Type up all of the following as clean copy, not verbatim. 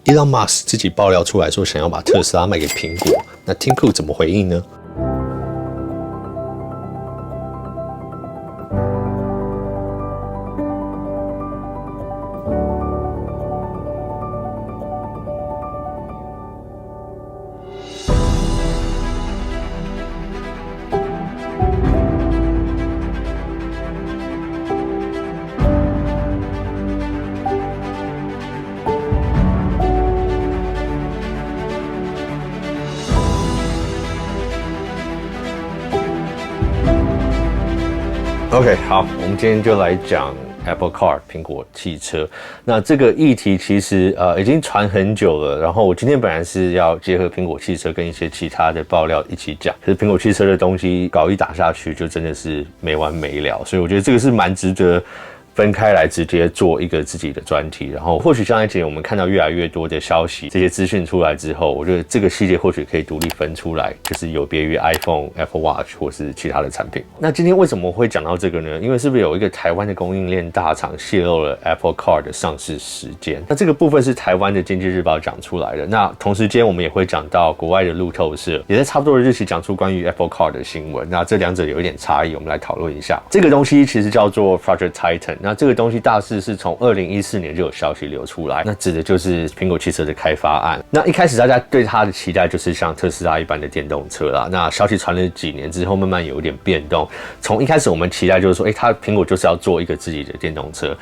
Elon Musk 自己爆料出来说想要把特斯拉卖给苹果，那 Tim Cook 怎么回应呢？OK， 好，我们今天就来讲 Apple Car 苹果汽车。那这个议题其实已经传很久了。然后我今天本来是要结合苹果汽车跟一些其他的爆料一起讲，可是苹果汽车的东西搞一打下去，就真的是没完没了。所以我觉得这个是蛮值得分开来直接做一个自己的专题，然后或许将来我们看到越来越多的消息，这些资讯出来之后，我觉得这个系列或许可以独立分出来，就是有别于 iPhone、Apple Watch 或是其他的产品。那今天为什么会讲到这个呢？因为是不是有一个台湾的供应链大厂泄露了 Apple Car 的上市时间？那这个部分是台湾的经济日报讲出来的。那同时间我们也会讲到国外的路透社也在差不多的日期讲出关于 Apple Car 的新闻。那这两者有一点差异，我们来讨论一下。这个东西其实叫做 Project Titan。那这个东西大致是从2014年就有消息流出来，那指的就是苹果汽车的开发案。那一开始大家对它的期待就是像特斯拉一般的电动车啦。那消息传了几年之后，慢慢有一点变动。从一开始我们期待就是说，苹果就是要做一个自己的电动车。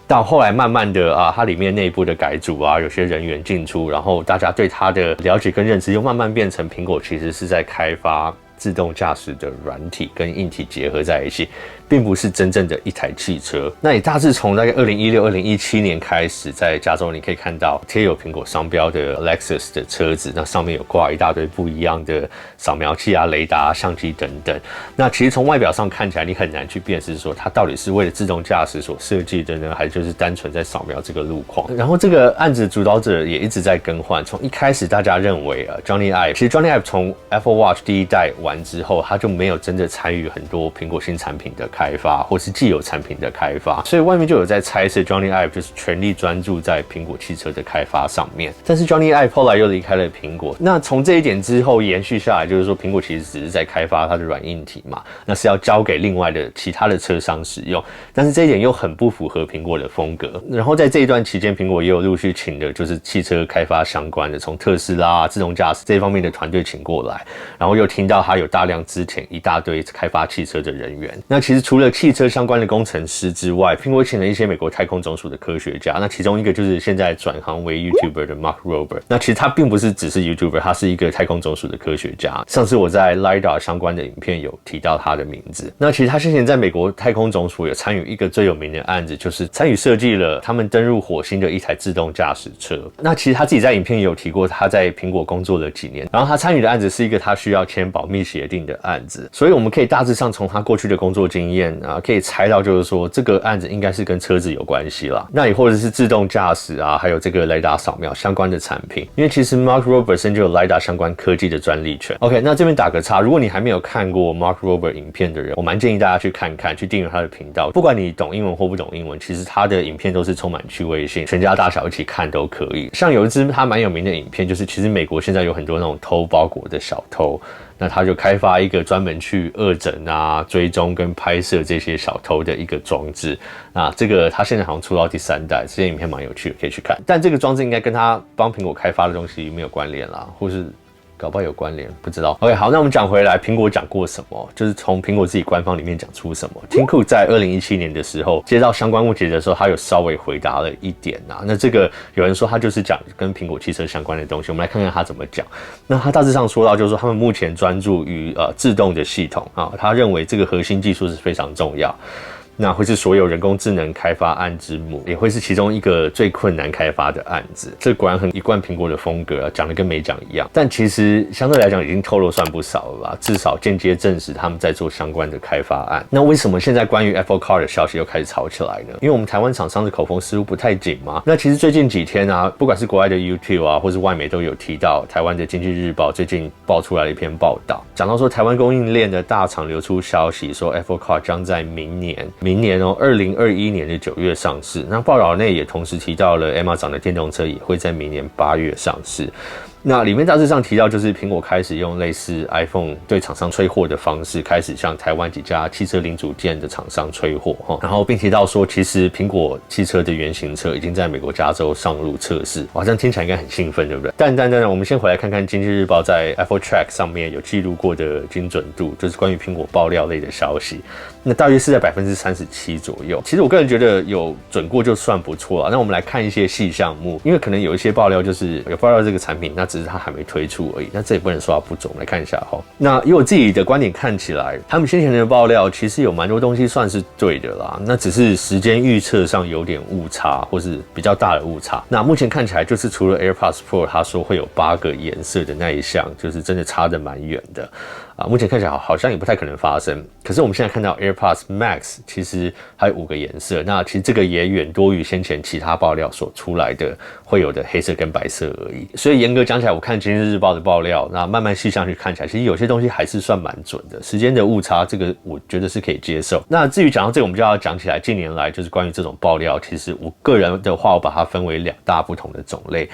到后来慢慢的它里面内部的改组啊，有些人员进出，然后大家对它的了解跟认知又慢慢变成苹果其实是在开发自动驾驶的软体跟硬体结合在一起，并不是真正的一台汽车。那也大致从大概2016、2017年开始，在加州你可以看到贴有苹果商标的 Lexus 的车子，那上面有挂一大堆不一样的扫描器啊、雷达、相机等等。那其实从外表上看起来，你很难去辨识说它到底是为了自动驾驶所设计的呢，还是就是单纯在扫描这个路况。然后这个案子主导者也一直在更换。从一开始大家认为Johnny Ive， 其实 Johnny Ive 从 Apple Watch 第一代完之后，他就没有真的参与很多苹果新产品的开发，或是既有产品的开发，所以外面就有在猜测 Johnny Ive 就是全力专注在苹果汽车的开发上面。但是 Johnny Ive 后来又离开了苹果，那从这一点之后延续下来，就是说苹果其实只是在开发它的软硬体嘛，那是要交给另外的其他的车商使用，但是这一点又很不符合苹果的风格。然后在这一段期间，苹果也有陆续请的就是汽车开发相关的，从特斯拉、自动驾驶这一方面的团队请过来，然后又听到他有大量之前一大堆开发汽车的人员。那其实除了汽车相关的工程师之外，苹果请了一些美国太空总署的科学家，那其中一个就是现在转行为 YouTuber 的 Mark Rober。那其实他并不是只是 YouTuber， 他是一个太空总署的科学家。上次我在 LiDAR 相关的影片有提到他的名字。那其实他先前在美国太空总署有参与一个最有名的案子，就是参与设计了他们登入火星的一台自动驾驶车。那其实他自己在影片也有提过，他在苹果工作了几年，然后他参与的案子是一个他需要签保密协定的案子，所以我们可以大致上从他过去的工作经验可以猜到，就是说这个案子应该是跟车子有关系啦。那也或者是自动驾驶还有这个雷达扫描相关的产品，因为其实 Mark Rober 本身就有雷达相关科技的专利权。OK， 那这边打个叉，如果你还没有看过 Mark Rober 影片的人，我蛮建议大家去看看，去订阅他的频道。不管你懂英文或不懂英文，其实他的影片都是充满趣味性，全家大小一起看都可以。像有一支他蛮有名的影片，就是其实美国现在有很多那种偷包裹的小偷，那他就开发一个专门去恶整追踪跟拍摄这些小偷的一个装置。那这个他现在好像出到第3代，这些影片蛮有趣的，可以去看。但这个装置应该跟他帮苹果开发的东西没有关联啦，或是搞不好有关联，不知道。OK， 好，那我们讲回来，苹果讲过什么？就是从苹果自己官方里面讲出什么。Tim Cook 在2017年的时候接到相关问题的时候，他有稍微回答了一点那这个有人说他就是讲跟苹果汽车相关的东西，我们来看看他怎么讲。那他大致上说到，就是说他们目前专注于自动的系统他认为这个核心技术是非常重要。那会是所有人工智能开发案之母，也会是其中一个最困难开发的案子。这果然很一贯苹果的风格讲的跟没讲一样。但其实相对来讲已经透露算不少了吧，至少间接证实他们在做相关的开发案。那为什么现在关于 Apple Car 的消息又开始吵起来呢？因为我们台湾厂商的口风似乎不太紧嘛。那其实最近几天不管是国外的 YouTube 或是外媒都有提到，台湾的经济日报最近爆出来了一篇报道，讲到说台湾供应链的大厂流出消息说 Apple Car 将在明年明年2021年的9月上市。那报道内也同时提到了 Amazon 的电动车也会在明年8月上市。那里面大致上提到，就是苹果开始用类似 iPhone 对厂商催货的方式，开始向台湾几家汽车零组件的厂商催货，然后并提到说，其实苹果汽车的原型车已经在美国加州上路测试，好像听起来应该很兴奋，对不对？但我们先回来看看《经济日报》在 Apple Track 上面有记录过的精准度，就是关于苹果爆料类的消息，那大约是在37%左右。其实我个人觉得有准过就算不错了。那我们来看一些细项目，因为可能有一些爆料就是有爆料这个产品，那只是它还没推出而已，那这也不能说它不准。我们来看一下哈。那以我自己的观点看起来，他们先前的爆料其实有蛮多东西算是对的啦，那只是时间预测上有点误差，或是比较大的误差。那目前看起来就是除了 AirPods Pro 他说会有8个颜色的那一项，就是真的差得蛮远的。目前看起来好像也不太可能发生。可是我们现在看到 AirPods Max 其实还有5个颜色，那其实这个也远多于先前其他爆料所出来的会有的黑色跟白色而已。所以严格讲起来，我看今日日报的爆料，那慢慢细项去看起来，其实有些东西还是算蛮准的。时间的误差，这个我觉得是可以接受。那至于讲到这个，我们就要讲起来，近年来就是关于这种爆料，其实我个人的话，我把它分为2大不同的种类。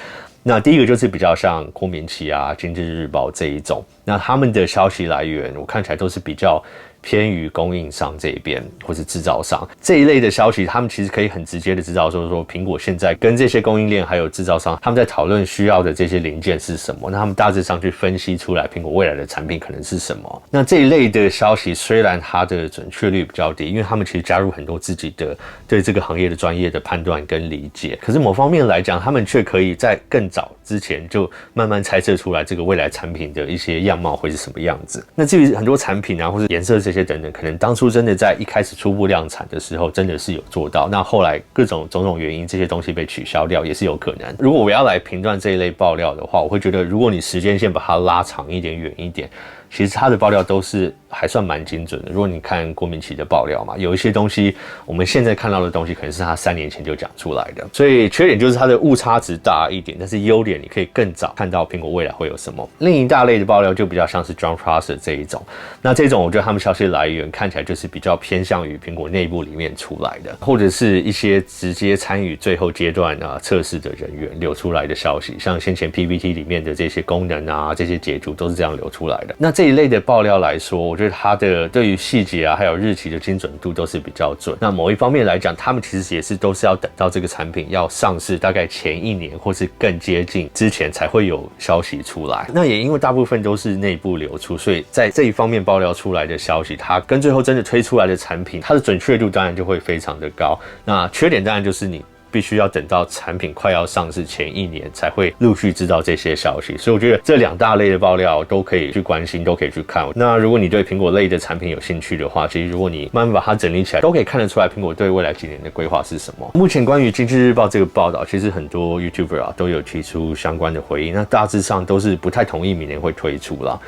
那第一个就是比较像郭明錤啊、经济日报这一种，那他们的消息来源我看起来都是比较偏于供应商这一边或是制造商这一类的消息，他们其实可以很直接的知道说苹果现在跟这些供应链还有制造商他们在讨论需要的这些零件是什么，那他们大致上去分析出来苹果未来的产品可能是什么。那这一类的消息虽然它的准确率比较低，因为他们其实加入很多自己的对这个行业的专业的判断跟理解，可是某方面来讲，他们却可以在更早之前就慢慢猜测出来这个未来产品的一些样貌会是什么样子。那至于很多产品啊或是颜色这些等等，可能当初真的在一开始初步量产的时候真的是有做到，那后来各种种种原因这些东西被取消掉也是有可能。如果我要来评断这一类爆料的话，我会觉得如果你时间线把它拉长一点远一点，其实他的爆料都是还算蛮精准的。如果你看郭明錤的爆料嘛，有一些东西我们现在看到的东西可能是他3年前就讲出来的，所以缺点就是它的误差值大一点，但是优点你可以更早看到苹果未来会有什么。另一大类的爆料就比较像是 John Prosser 这一种，那这种我觉得他们消息来源看起来就是比较偏向于苹果内部里面出来的，或者是一些直接参与最后阶段测试的人员流出来的消息，像先前 PPT 里面的这些功能啊这些截图都是这样流出来的。那这一类的爆料来说，我觉得它的对于细节啊还有日期的精准度都是比较准。那某一方面来讲，他们其实也是都是要等到这个产品要上市大概前1年或是更接近之前才会有消息出来。那也因为大部分都是内部流出，所以在这一方面爆料出来的消息，它跟最后真的推出来的产品，它的准确度当然就会非常的高。那缺点当然就是你必须要等到产品快要上市前1年才会陆续知道这些消息，所以我觉得这2大类的爆料都可以去关心，都可以去看。那如果你对苹果类的产品有兴趣的话，其实如果你慢慢把它整理起来，都可以看得出来苹果对未来几年的规划是什么。目前关于经济日报这个报道，其实很多 YouTuber 都有提出相关的回应，那大致上都是不太同意明年会推出啦。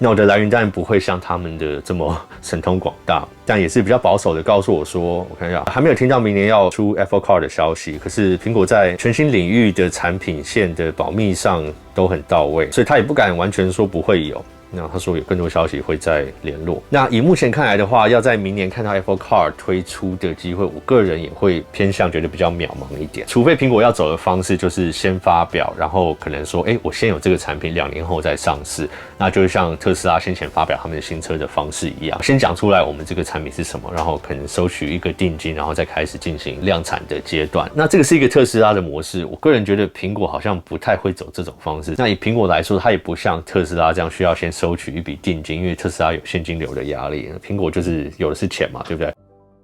那我的来源当然不会像他们的这么神通广大，但也是比较保守的告诉我说，我看一下，还没有听到明年要出 Apple Car 的消息，可是苹果在全新领域的产品线的保密上都很到位，所以他也不敢完全说不会有。那他说有更多消息会再联络。那以目前看来的话，要在明年看到 Apple Car 推出的机会，我个人也会偏向觉得比较渺茫一点。除非苹果要走的方式就是先发表，然后可能说，我先有这个产品，2年后再上市。那就像特斯拉先前发表他们的新车的方式一样，先讲出来我们这个产品是什么，然后可能收取一个定金，然后再开始进行量产的阶段。那这个是一个特斯拉的模式，我个人觉得苹果好像不太会走这种方式。那以苹果来说，它也不像特斯拉这样需要先收取一笔定金，因为特斯拉有现金流的压力，苹果就是有的是钱嘛，对不对？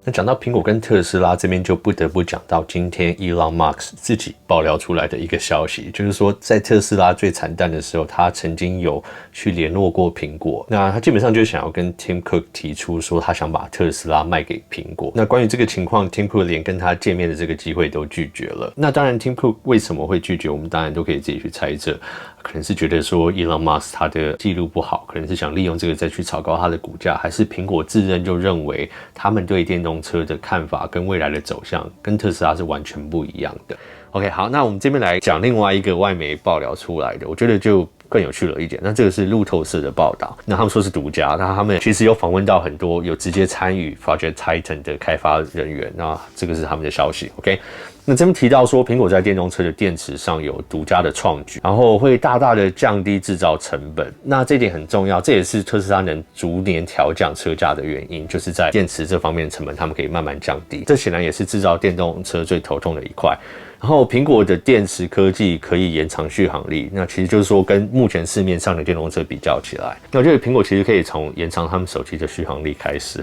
那讲到苹果跟特斯拉这边，就不得不讲到今天 Elon Musk 自己爆料出来的一个消息，就是说在特斯拉最惨淡的时候，他曾经有去联络过苹果，那他基本上就想要跟 Tim Cook 提出说他想把特斯拉卖给苹果。那关于这个情况， Tim Cook 连跟他见面的这个机会都拒绝了。那当然 Tim Cook 为什么会拒绝，我们当然都可以自己去猜测，可能是觉得说 Elon Musk 他的记录不好，可能是想利用这个再去炒高他的股价，还是苹果自认就认为他们对电动车的看法跟未来的走向跟特斯拉是完全不一样的。OK， 好，那我们这边来讲另外一个外媒爆料出来的，我觉得就更有趣了一点。那这个是路透社的报道，那他们说是独家，那他们其实有访问到很多有直接参与 Project Titan 的开发人员，那这个是他们的消息。OK， 那这边提到说，苹果在电动车的电池上有独家的创举，然后会大大的降低制造成本。那这点很重要，这也是特斯拉能逐年调降车价的原因，就是在电池这方面的成本，他们可以慢慢降低。这显然也是制造电动车最头痛的一块。然后苹果的电池科技可以延长续航力，那其实就是说跟目前市面上的电动车比较起来，那我觉得苹果其实可以从延长他们手机的续航力开始。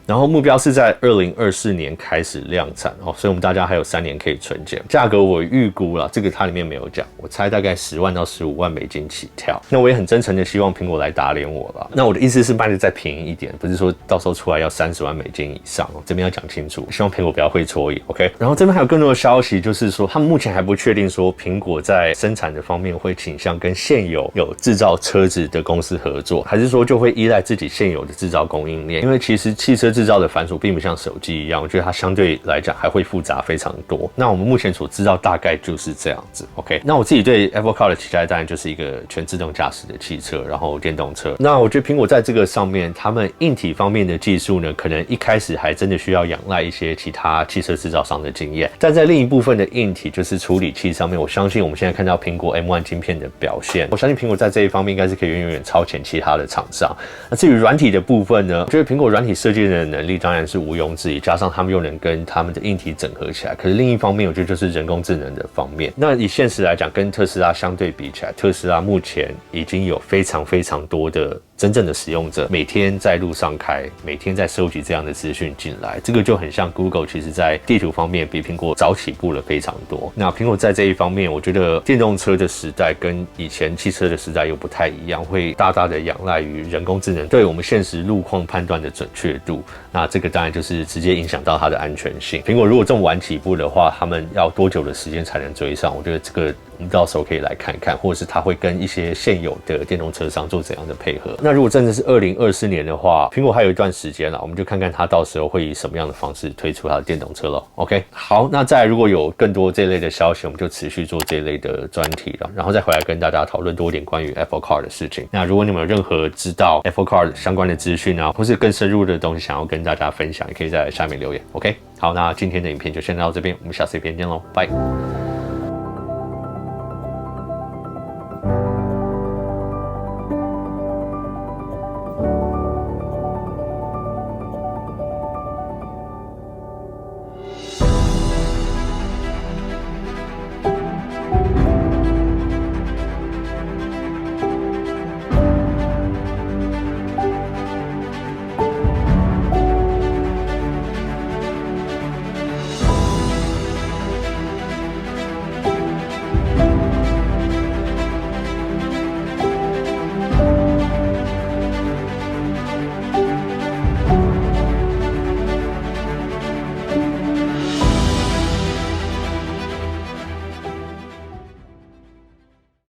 然后目标是在2024年开始量产哦，所以我们大家还有3年可以存钱。价格我预估啦，这个它里面没有讲，我猜大概10万到15万美金起跳。那我也很真诚的希望苹果来打脸我啦。那我的意思是卖的再便宜一点，不是说到时候出来要30万美金以上哦，这边要讲清楚，希望苹果不要会错意 ，OK？ 然后这边还有更多的消息，就是说他们目前还不确定说苹果在生产的方面会倾向跟现有制造车子的公司合作，还是说就会依赖自己现有的制造供应链？因为其实汽车制造的繁琐并不像手机一样，我觉得它相对来讲还会复杂非常多。那我们目前所知道大概就是这样子 ，OK？ 那我自己对 Apple Car 的期待当然就是一个全自动驾驶的汽车，然后电动车。那我觉得苹果在这个上面，他们硬体方面的技术呢，可能一开始还真的需要仰赖一些其他汽车制造商的经验，但在另一部分的硬体，就是处理器上面，我相信我们现在看到苹果 M1 晶片的表现，我相信苹果在这一方面应该是可以远远超前其他的厂商。那至于软体的部分呢，我觉得苹果软体设计的能力当然是毋庸置疑，加上他们又能跟他们的硬体整合起来。可是另一方面，我觉得就是人工智能的方面。那以现实来讲，跟特斯拉相对比起来，特斯拉目前已经有非常非常多的真正的使用者每天在路上开，每天在收集这样的资讯进来，这个就很像 Google， 其实在地图方面比苹果早起步了非常多。那苹果在这一方面，我觉得电动车的时代跟以前汽车的时代又不太一样，会大大的仰赖于人工智能对我们现实路况判断的准确度。那这个当然就是直接影响到它的安全性。苹果如果这么晚起步的话，他们要多久的时间才能追上？我觉得这个我们到时候可以来看看，或者是它会跟一些现有的电动车商做怎样的配合。那如果真的是2024年的话，苹果还有一段时间了，我们就看看它到时候会以什么样的方式推出它的电动车了。OK， 好，那再来如果有更多这类的消息，我们就持续做这一类的专题了，然后再回来跟大家讨论多一点关于 Apple Car 的事情。那如果你们有任何知道 Apple Car 相关的资讯啊，或是更深入的东西想要跟大家分享，也可以在下面留言。OK， 好，那今天的影片就先到这边，我们下次影片见喽，拜。